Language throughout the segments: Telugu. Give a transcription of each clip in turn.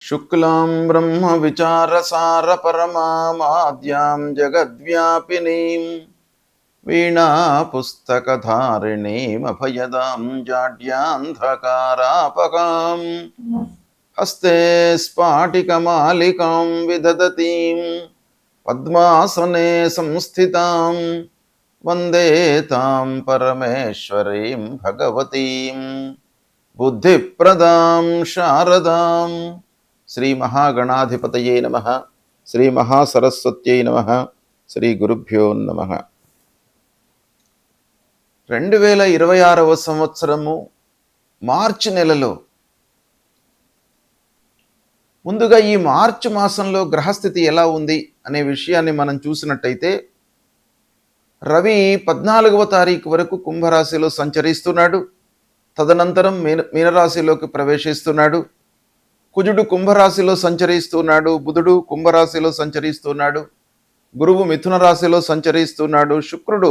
శుక్లాం బ్రహ్మ విచారసార పరమాద్యాం జగద్వ్యాపినీం వీణా పుస్తకధారిణీం అభయదాం జాడ్యాంధకారాపకాం హస్తే స్ఫాటికమాలికాం విదదతీం పద్మాసనే సంస్థితాం వందే తాం పరమేశ్వరీం భగవతీం బుద్ధిప్రదాం శారదాం. శ్రీ మహాగణాధిపతయే నమః. శ్రీ మహాసరస్వత్యై నమః. శ్రీ గురుభ్యో నమః. 2026వ సంవత్సరము మార్చి నెలలో, ముందుగా ఈ మార్చి మాసంలో గ్రహస్థితి ఎలా ఉంది అనే విషయాన్ని మనం చూసినట్టయితే, రవి 14వ తారీఖు వరకు కుంభరాశిలో సంచరిస్తున్నాడు. తదనంతరం మీనరాశిలోకి ప్రవేశిస్తున్నాడు. కుజుడు కుంభరాశిలో సంచరిస్తున్నాడు. బుధుడు కుంభరాశిలో సంచరిస్తున్నాడు. గురువు మిథున రాశిలో సంచరిస్తున్నాడు. శుక్రుడు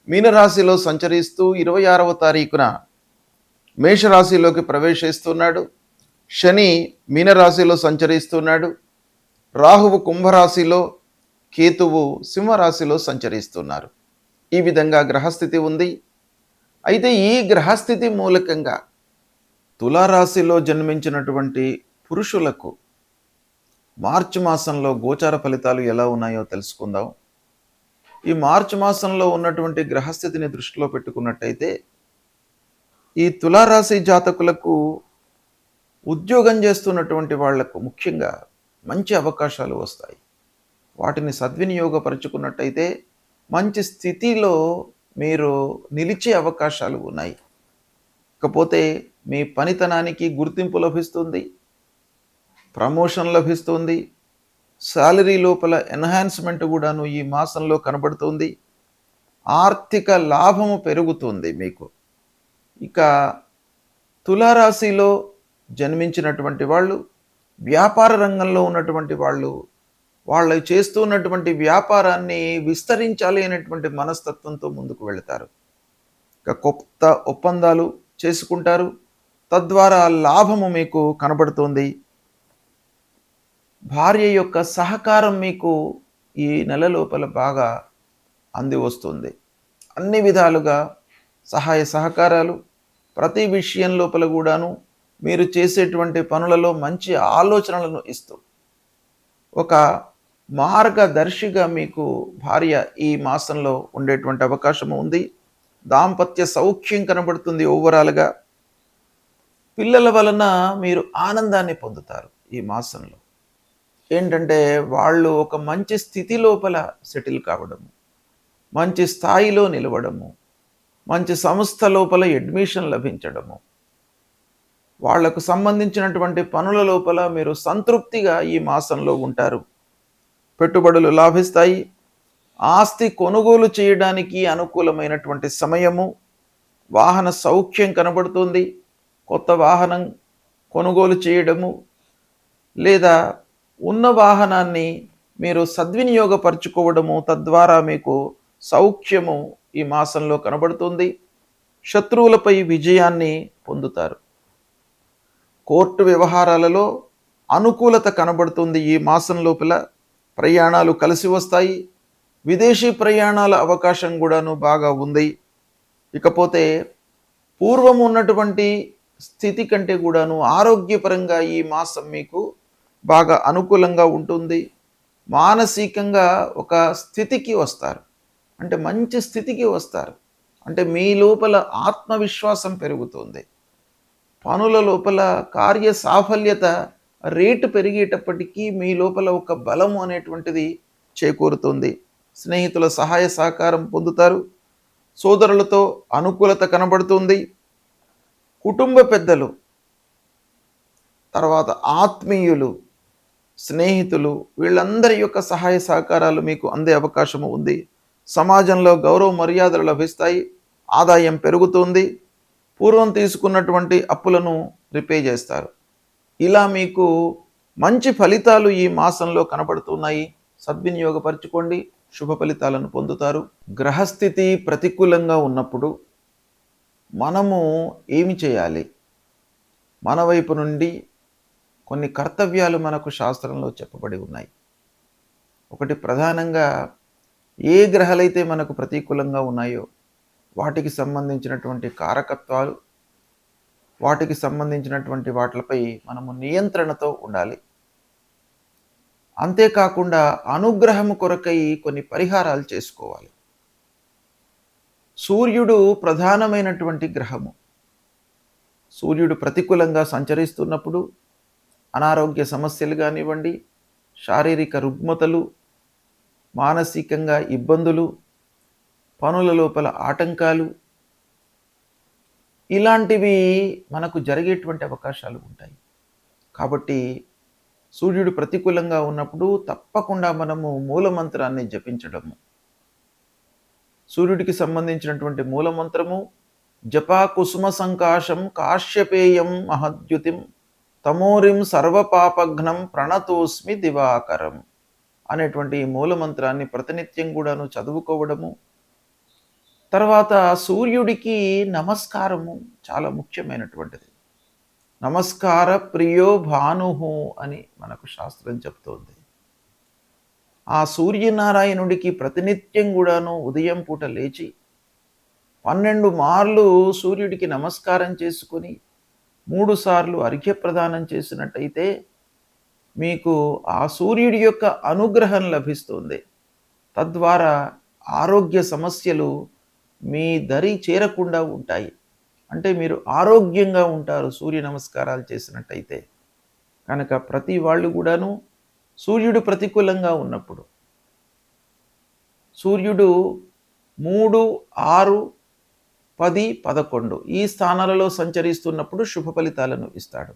మీనరాశిలో సంచరిస్తూ 26వ తారీఖున మేషరాశిలోకి ప్రవేశిస్తున్నాడు. శని మీనరాశిలో సంచరిస్తున్నాడు. రాహువు కుంభరాశిలో, కేతువు సింహరాశిలో సంచరిస్తున్నారు. ఈ విధంగా గ్రహస్థితి ఉంది. అయితే ఈ గ్రహస్థితి మూలకంగా తులారాశిలో జన్మించినటువంటి పురుషులకు మార్చి మాసంలో గోచార ఫలితాలు ఎలా ఉన్నాయో తెలుసుకుందాం. ఈ మార్చి మాసంలో ఉన్నటువంటి గ్రహస్థితిని దృష్టిలో పెట్టుకున్నట్టయితే, ఈ తులారాశి జాతకులకు ఉద్యోగం చేస్తున్నటువంటి వాళ్లకు ముఖ్యంగా మంచి అవకాశాలు వస్తాయి. వాటిని సద్వినియోగపరుచుకున్నట్టయితే మంచి స్థితిలో మీరు నిలిచే అవకాశాలు ఉన్నాయి. ఇకపోతే మీ పనితనానికి గుర్తింపు లభిస్తుంది, ప్రమోషన్ లభిస్తుంది, శాలరీ లోపల ఎన్హాన్స్మెంట్ కూడాను ఈ మాసంలో కనబడుతుంది. ఆర్థిక లాభము పెరుగుతుంది మీకు. ఇక తులారాశిలో జన్మించినటువంటి వాళ్ళు, వ్యాపార రంగంలో ఉన్నటువంటి వాళ్ళు చేస్తున్నటువంటి వ్యాపారాన్ని విస్తరించాలి అనేటువంటి మనస్తత్వంతో ముందుకు వెళతారు. ఇక కొత్త ఒప్పందాలు చేసుకుంటారు. తద్వారా లాభము మీకు కనబడుతుంది. భార్య యొక్క సహకారం మీకు ఈ నెల లోపల బాగా అంది వస్తుంది. అన్ని విధాలుగా సహాయ సహకారాలు, ప్రతి విషయం లోపల కూడాను మీరు చేసేటువంటి పనులలో మంచి ఆలోచనలను ఇస్తూ ఒక మార్గదర్శిగా మీకు భార్య ఈ మాసంలో ఉండేటువంటి అవకాశం ఉంది. దాంపత్య సౌఖ్యం కనబడుతుంది. ఓవరాల్గా పిల్లల వలన మీరు ఆనందాన్ని పొందుతారు. ఈ మాసంలో ఏంటంటే, వాళ్ళు ఒక మంచి స్థితి లోపల సెటిల్ కావడము, మంచి స్థాయిలో నిలవడము, మంచి సంస్థ లోపల అడ్మిషన్ లభించడము, వాళ్లకు సంబంధించినటువంటి పనుల లోపల మీరు సంతృప్తిగా ఈ మాసంలో ఉంటారు. పెట్టుబడులు లాభిస్తాయి. ఆస్తి కొనుగోలు చేయడానికి అనుకూలమైనటువంటి సమయము. వాహన సౌఖ్యం కనబడుతుంది. కొత్త వాహనం కొనుగోలు చేయడము, లేదా ఉన్న వాహనాన్ని మీరు సద్వినియోగపరచుకోవడము, తద్వారా మీకు సౌఖ్యము ఈ మాసంలో కనబడుతుంది. శత్రువులపై విజయాన్ని పొందుతారు. కోర్టు వ్యవహారాలలో అనుకూలత కనబడుతుంది. ఈ మాసం లోపల ప్రయాణాలు కలిసి వస్తాయి. విదేశీ ప్రయాణాల అవకాశం కూడాను బాగా ఉంది. ఇకపోతే పూర్వం ఉన్నటువంటి స్థితి కంటే కూడాను ఆరోగ్యపరంగా ఈ మాసం మీకు బాగా అనుకూలంగా ఉంటుంది. మానసికంగా ఒక స్థితికి వస్తారు, అంటే మంచి స్థితికి వస్తారు. అంటే మీ లోపల ఆత్మవిశ్వాసం పెరుగుతుంది. పనుల లోపల కార్య సాఫల్యత రేటు పెరిగేటప్పటికీ మీ లోపల ఒక బలము అనేటువంటిది చేకూరుతుంది. స్నేహితుల సహాయ సహకారం పొందుతారు. సోదరులతో అనుకూలత కనబడుతుంది. కుటుంబ పెద్దలు, తర్వాత ఆత్మీయులు, స్నేహితులు, వీళ్ళందరి యొక్క సహాయ సహకారాలు మీకు అందే అవకాశము ఉంది. సమాజంలో గౌరవ మర్యాదలు లభిస్తాయి. ఆదాయం పెరుగుతుంది. పూర్వం తీసుకున్నటువంటి అప్పులను రిపే చేస్తారు. ఇలా మీకు మంచి ఫలితాలు ఈ మాసంలో కనబడుతున్నాయి. సద్వినియోగపరచుకోండి, శుభ ఫలితాలను పొందుతారు. గ్రహస్థితి ప్రతికూలంగా ఉన్నప్పుడు మనము ఏమి చేయాలి? మన వైపు నుండి కొన్ని కర్తవ్యాలు మనకు శాస్త్రంలో చెప్పబడి ఉన్నాయి. ఒకటి ప్రధానంగా ఏ గ్రహాలైతే మనకు ప్రతికూలంగా ఉన్నాయో వాటికి సంబంధించినటువంటి కారకత్వాలు, వాటికి సంబంధించినటువంటి వాటిపై మనము నియంత్రణతో ఉండాలి. అంతేకాకుండా అనుగ్రహము కొరకై కొన్ని పరిహారాలు చేసుకోవాలి. సూర్యుడు ప్రధానమైనటువంటి గ్రహము. సూర్యుడు ప్రతికూలంగా సంచరిస్తున్నప్పుడు అనారోగ్య సమస్యలు కానివ్వండి, శారీరక రుగ్మతలు, మానసికంగా ఇబ్బందులు, పనుల లోపల ఆటంకాలు, ఇలాంటివి మనకు జరిగేటువంటి అవకాశాలు ఉంటాయి. కాబట్టి సూర్యుడు ప్రతికూలంగా ఉన్నప్పుడు తప్పకుండా మనము మూలమంత్రాన్ని జపించడము. సూర్యుడికి సంబంధించినటువంటి మూలమంత్రము జపా కుసుమ సంకాశం కాశ్యపేయం మహద్యుతిం తమోరిం సర్వపాపఘ్నం ప్రణతోస్మి దివాకరం అనేటువంటి ఈ మూలమంత్రాన్ని ప్రతినిత్యం కూడాను చదువుకోవడము. తర్వాత సూర్యుడికి నమస్కారము చాలా ముఖ్యమైనటువంటిది. నమస్కార ప్రియో భానుహు అని మనకు శాస్త్రం చెప్తోంది. ఆ సూర్యనారాయణుడికి ప్రతినిత్యం కూడాను ఉదయం పూట లేచి 12 మార్లు సూర్యుడికి నమస్కారం చేసుకొని 3 సార్లు అర్ఘ్యప్రదానం చేసినట్టయితే మీకు ఆ సూర్యుడి యొక్క అనుగ్రహం లభిస్తుంది. తద్వారా ఆరోగ్య సమస్యలు మీ దరి చేరకుండా ఉంటాయి. అంటే మీరు ఆరోగ్యంగా ఉంటారు సూర్య నమస్కారాలు చేసినట్టయితే. కనుక ప్రతి వాళ్ళు కూడాను సూర్యుడు ప్రతికూలంగా ఉన్నప్పుడు, సూర్యుడు 3, 6, 10, 11 ఈ స్థానాలలో సంచరిస్తున్నప్పుడు శుభ ఫలితాలను ఇస్తాడు.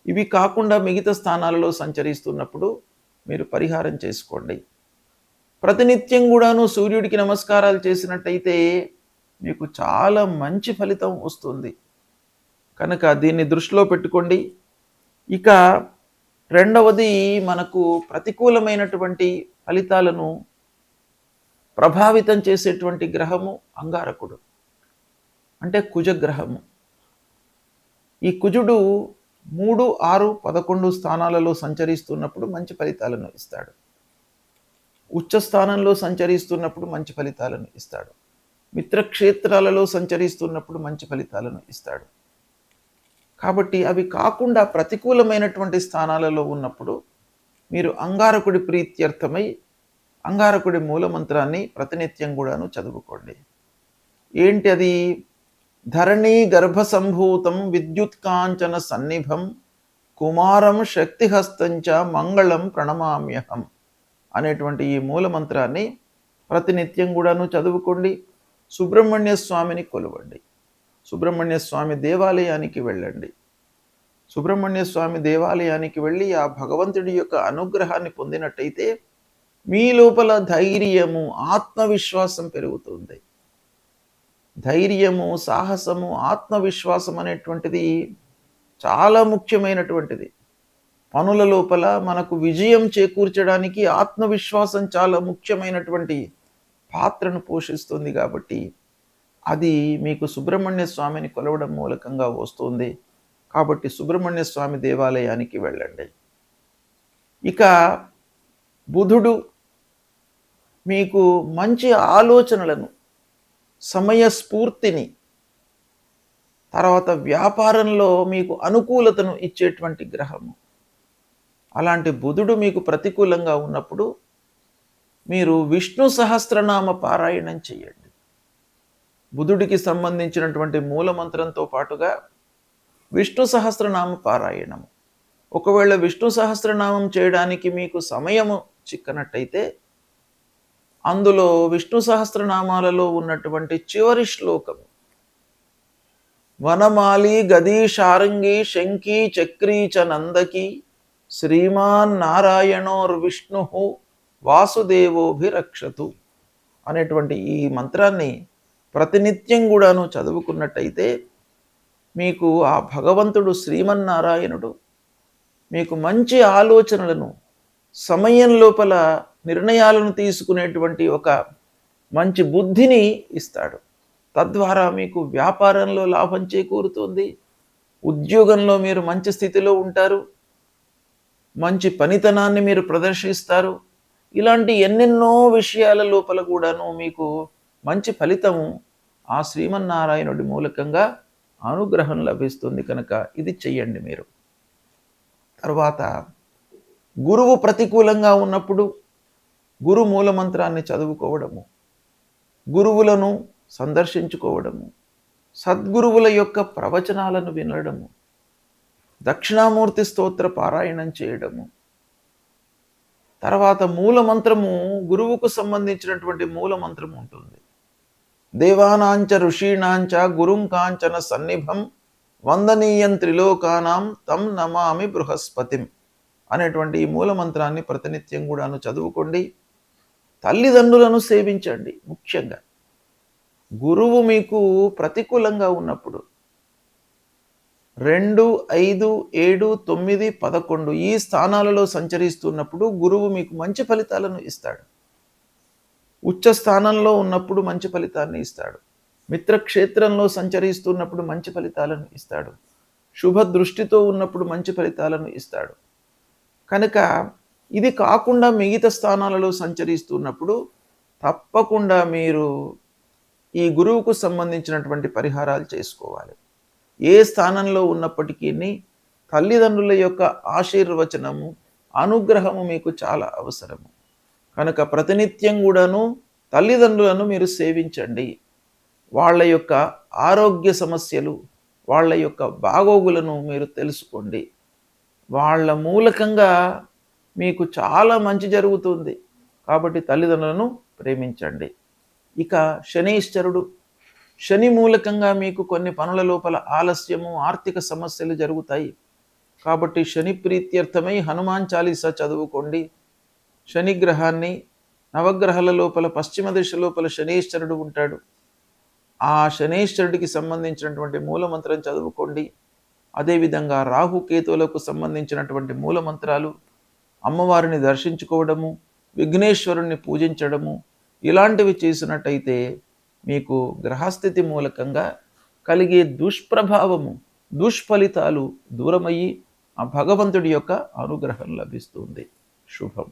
ఇవి కాకుండా మిగతా స్థానాలలో సంచరిస్తున్నప్పుడు మీరు పరిహారం చేసుకోండి. ప్రతినిత్యం కూడాను సూర్యుడికి నమస్కారాలు చేసినట్టయితే మీకు చాలా మంచి ఫలితం వస్తుంది. కనుక దీన్ని దృష్టిలో పెట్టుకోండి. ఇక రెండవది, మనకు ప్రతికూలమైనటువంటి ఫలితాలను ప్రభావితం చేసేటువంటి గ్రహము అంగారకుడు, అంటే కుజగ్రహము. ఈ కుజుడు 3, 6, 11 స్థానాలలో సంచరిస్తున్నప్పుడు మంచి ఫలితాలను ఇస్తాడు. ఉచ్చ స్థానంలో సంచరిస్తున్నప్పుడు మంచి ఫలితాలను ఇస్తాడు. మిత్రక్షేత్రాలలో సంచరిస్తున్నప్పుడు మంచి ఫలితాలను ఇస్తాడు. కాబట్టి అవి కాకుండా ప్రతికూలమైనటువంటి స్థానాలలో ఉన్నప్పుడు మీరు అంగారకుడి ప్రీత్యర్థమై అంగారకుడి మూలమంత్రాన్ని ప్రతినిత్యం కూడాను చదువుకోండి. ఏంటి అది? ధరణీ గర్భ సంభూతం విద్యుత్కాంచన సన్నిభం కుమారం శక్తిహస్తంచ మంగళం ప్రణమామ్యహం అనేటువంటి ఈ మూలమంత్రాన్ని ప్రతినిత్యం కూడాను చదువుకోండి. సుబ్రహ్మణ్య స్వామిని కొలవండి. సుబ్రహ్మణ్య స్వామి దేవాలయానికి వెళ్ళండి. సుబ్రహ్మణ్య స్వామి దేవాలయానికి వెళ్ళి ఆ భగవంతుడి యొక్క అనుగ్రహాన్ని పొందినట్టయితే మీ లోపల ధైర్యము, ఆత్మవిశ్వాసం పెరుగుతుంది. ధైర్యము, సాహసము, ఆత్మవిశ్వాసం అనేటువంటిది చాలా ముఖ్యమైనటువంటిది. పనుల లోపల మనకు విజయం చేకూర్చడానికి ఆత్మవిశ్వాసం చాలా ముఖ్యమైనటువంటి పాత్రను పోషిస్తుంది. కాబట్టి అది మీకు సుబ్రహ్మణ్య స్వామిని కొలవడం మూలకంగా వస్తుంది. కాబట్టి సుబ్రహ్మణ్య స్వామి దేవాలయానికి వెళ్ళండి. ఇక బుధుడు మీకు మంచి ఆలోచనలను, సమయస్ఫూర్తిని, తర్వాత వ్యాపారంలో మీకు అనుకూలతను ఇచ్చేటువంటి గ్రహము. అలాంటి బుధుడు మీకు ప్రతికూలంగా ఉన్నప్పుడు మీరు విష్ణు సహస్రనామ పారాయణం చేయండి. బుధుడికి సంబంధించినటువంటి మూలమంత్రంతో పాటుగా విష్ణు సహస్రనామ పారాయణము. ఒకవేళ విష్ణు సహస్రనామం చేయడానికి మీకు సమయము చిక్కనట్టయితే అందులో విష్ణు సహస్రనామాలలో ఉన్నటువంటి చివరి శ్లోకము వనమాలి గదీ శారంగి శంఖీ చక్రీ చ నందకి శ్రీమాన్ నారాయణోర్విష్ణు వాసుదేవోభిరక్షతు అనేటువంటి ఈ మంత్రాన్ని ప్రతినిత్యం కూడాను చదువుకున్నట్టయితే మీకు ఆ భగవంతుడు శ్రీమన్నారాయణుడు మీకు మంచి ఆలోచనలను, సమయం లోపల నిర్ణయాలను తీసుకునేటువంటి ఒక మంచి బుద్ధిని ఇస్తాడు. తద్వారా మీకు వ్యాపారంలో లాభం చేకూరుతుంది, ఉద్యోగంలో మీరు మంచి స్థితిలో ఉంటారు, మంచి పనితనాన్ని మీరు ప్రదర్శిస్తారు. ఇలాంటి ఎన్నెన్నో విషయాల లోపల కూడాను మీకు మంచి ఫలితము ఆ శ్రీమన్నారాయణుడి మూలకంగా అనుగ్రహం లభిస్తుంది కనుక ఇది చెయ్యండి మీరు. తర్వాత గురువు ప్రతికూలంగా ఉన్నప్పుడు గురు మూలమంత్రాన్ని చదువుకోవడము, గురువులను సందర్శించుకోవడము, సద్గురువుల యొక్క ప్రవచనాలను వినడము, దక్షిణామూర్తి స్తోత్ర పారాయణం చేయడము, తర్వాత మూలమంత్రము గురువుకు సంబంధించినటువంటి మూలమంత్రము ఉంటుంది. దేవానాంచ ఋషీణాంచ గురుం కాంచన సన్నిభం వందనీయం త్రిలోకానాం తం నమామి బృహస్పతిం అనేటువంటి ఈ మూలమంత్రాన్ని ప్రతినిత్యం కూడాను చదువుకోండి. తల్లిదండ్రులను సేవించండి. ముఖ్యంగా గురువు మీకు ప్రతికూలంగా ఉన్నప్పుడు 2, 5, 7, 9, 11 ఈ స్థానాలలో సంచరిస్తున్నప్పుడు గురువు మీకు మంచి ఫలితాలను ఇస్తాడు. ఉచ్చ స్థానంలో ఉన్నప్పుడు మంచి ఫలితాన్ని ఇస్తాడు. మిత్రక్షేత్రంలో సంచరిస్తున్నప్పుడు మంచి ఫలితాలను ఇస్తాడు. శుభ దృష్టితో ఉన్నప్పుడు మంచి ఫలితాలను ఇస్తాడు. కనుక ఇది కాకుండా మిగతా స్థానాలలో సంచరిస్తున్నప్పుడు తప్పకుండా మీరు ఈ గురువుకు సంబంధించినటువంటి పరిహారాలు చేసుకోవాలి. ఏ స్థానంలో ఉన్నప్పటికీ తల్లిదండ్రుల యొక్క ఆశీర్వచనము, అనుగ్రహము మీకు చాలా అవసరము. కనుక ప్రతినిత్యం కూడాను తల్లిదండ్రులను మీరు సేవించండి. వాళ్ళ యొక్క ఆరోగ్య సమస్యలు, వాళ్ళ యొక్క బాగోగులను మీరు తెలుసుకోండి. వాళ్ళ మూలకంగా మీకు చాలా మంచి జరుగుతుంది. కాబట్టి తల్లిదండ్రులను ప్రేమించండి. ఇక శనీశ్వరుడు, శని మూలకంగా మీకు కొన్ని పనుల లోపల ఆలస్యము, ఆర్థిక సమస్యలు జరుగుతాయి. కాబట్టి శని ప్రీత్యర్థమై హనుమాన్ చాలీసా చదువుకోండి. శనిగ్రహాన్ని నవగ్రహాల లోపల పశ్చిమ దిశ లోపల శనీశ్వరుడు ఉంటాడు. ఆ శనీశ్వరుడికి సంబంధించినటువంటి మూలమంత్రం చదువుకోండి. అదేవిధంగా రాహుకేతువులకు సంబంధించినటువంటి మూలమంత్రాలు, అమ్మవారిని దర్శించుకోవడము, విఘ్నేశ్వరుణ్ణి పూజించడము ఇలాంటివి చేసినట్టయితే మీకు గ్రహస్థితి మూలకంగా కలిగే దుష్ప్రభావము, దుష్ఫలితాలు దూరమయ్యి ఆ భగవంతుడి యొక్క అనుగ్రహం లభిస్తుంది. శుభం.